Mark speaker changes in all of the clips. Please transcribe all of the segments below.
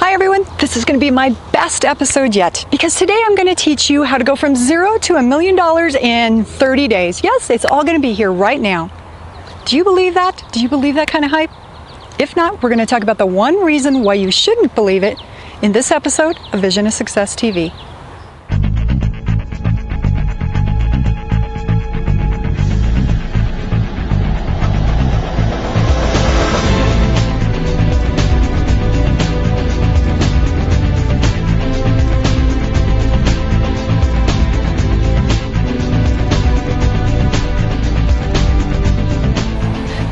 Speaker 1: Hi everyone, this is going to be my best episode yet because today I'm going to teach you how to go from $0 to $1 million in 30 days. Yes, it's all going to be here right now. Do you believe that? Do you believe that kind of hype? If not, we're going to talk about the one reason why you shouldn't believe it in this episode of Vision of Success TV.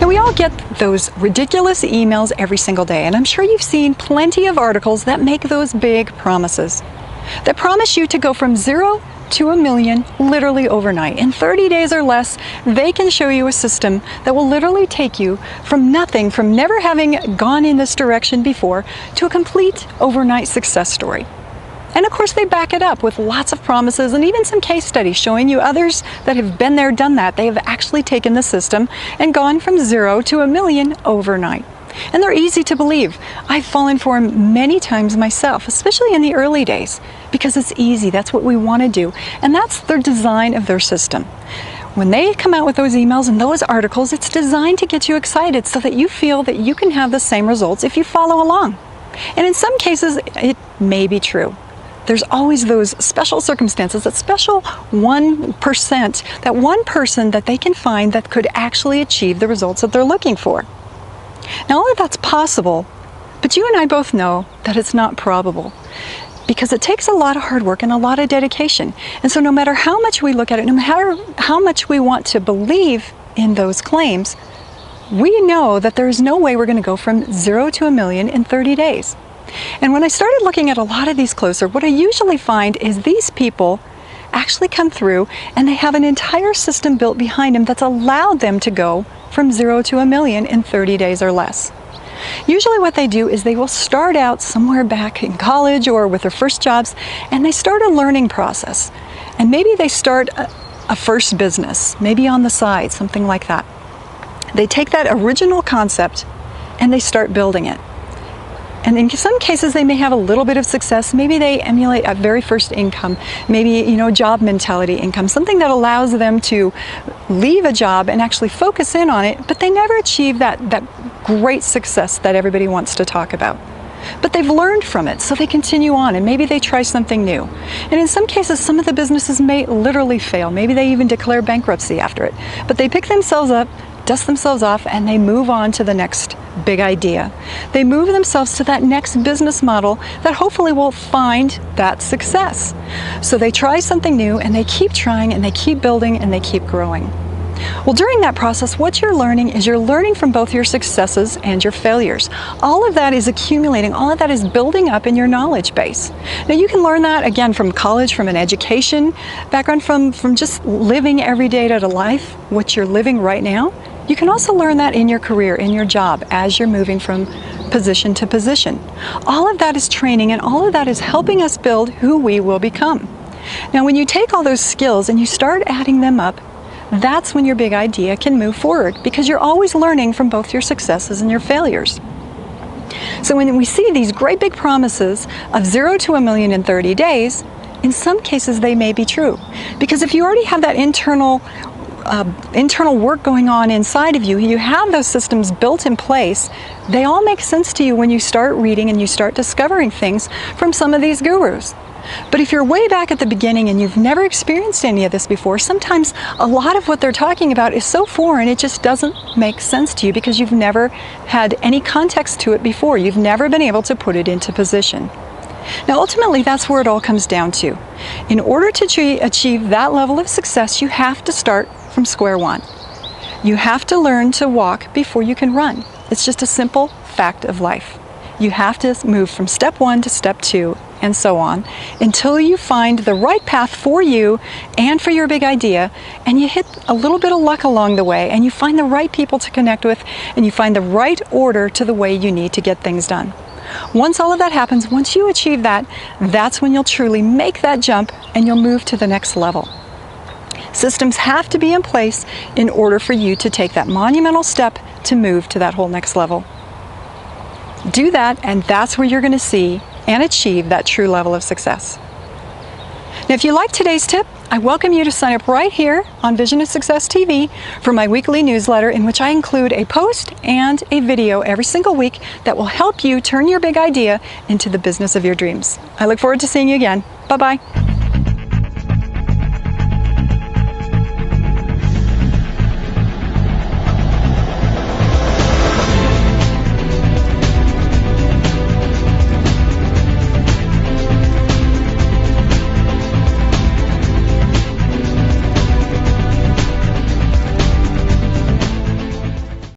Speaker 1: We all get those ridiculous emails every single day, and I'm sure you've seen plenty of articles that make those big promises. That promise you to go from 0 to $1 million literally overnight. In 30 days or less, they can show you a system that will literally take you from nothing, from never having gone in this direction before, to a complete overnight success story. And of course they back it up with lots of promises and even some case studies showing you others that have been there, done that. They have actually taken the system and gone from 0 to $1 million overnight. And they're easy to believe. I've fallen for them many times myself, especially in the early days, because it's easy. That's what we want to do. And that's their design of their system. When they come out with those emails and those articles, it's designed to get you excited so that you feel that you can have the same results if you follow along. And in some cases, it may be true. There's always those special circumstances, that special 1%, that one person that they can find that could actually achieve the results that they're looking for. Now, all of that's possible, but you and I both know that it's not probable because it takes a lot of hard work and a lot of dedication. And so no matter how much we look at it, no matter how much we want to believe in those claims, we know that there's no way we're going to go from 0 to $1 million in 30 days. And when I started looking at a lot of these closer, what I usually find is these people actually come through and they have an entire system built behind them that's allowed them to go from 0 to $1 million in 30 days or less. Usually what they do is they will start out somewhere back in college or with their first jobs, and they start a learning process. And maybe they start a first business, maybe on the side, something like that. They take that original concept and they start building it. And in some cases, they may have a little bit of success. Maybe they emulate a very first income, maybe, job mentality income, something that allows them to leave a job and actually focus in on it, but they never achieve that great success that everybody wants to talk about. But they've learned from it, so they continue on, and maybe they try something new. And in some cases, some of the businesses may literally fail. Maybe they even declare bankruptcy after it. But they pick themselves up, dust themselves off, and they move on to the next big idea. They move themselves to that next business model that hopefully will find that success. So they try something new, and they keep trying, and they keep building, and they keep growing. Well, during that process, what you're learning is you're learning from both your successes and your failures. All of that is accumulating, all of that is building up in your knowledge base. Now, you can learn that, again, from college, from an education background, from just living every day to life, what you're living right now. You can also learn that in your career, in your job, as you're moving from position to position. All of that is training, and all of that is helping us build who we will become. Now, when you take all those skills and you start adding them up, that's when your big idea can move forward, because you're always learning from both your successes and your failures. So when we see these great big promises of 0 to $1 million in 30 days, in some cases they may be true. Because if you already have that internal work going on inside of you, you have those systems built in place, they all make sense to you when you start reading and you start discovering things from some of these gurus. But if you're way back at the beginning and you've never experienced any of this before, sometimes a lot of what they're talking about is so foreign it just doesn't make sense to you because you've never had any context to it before. You've never been able to put it into position. Now, ultimately, that's where it all comes down to. In order to achieve that level of success, you have to start from square one. You have to learn to walk before you can run. It's just a simple fact of life. You have to move from step 1 to step 2 and so on until you find the right path for you and for your big idea, and you hit a little bit of luck along the way, and you find the right people to connect with, and you find the right order to the way you need to get things done. Once all of that happens, once you achieve that, that's when you'll truly make that jump and you'll move to the next level. Systems have to be in place in order for you to take that monumental step to move to that whole next level. Do that, and that's where you're going to see and achieve that true level of success. Now, if you like today's tip, I welcome you to sign up right here on Vision of Success TV for my weekly newsletter, in which I include a post and a video every single week that will help you turn your big idea into the business of your dreams. I look forward to seeing you again. Bye-bye.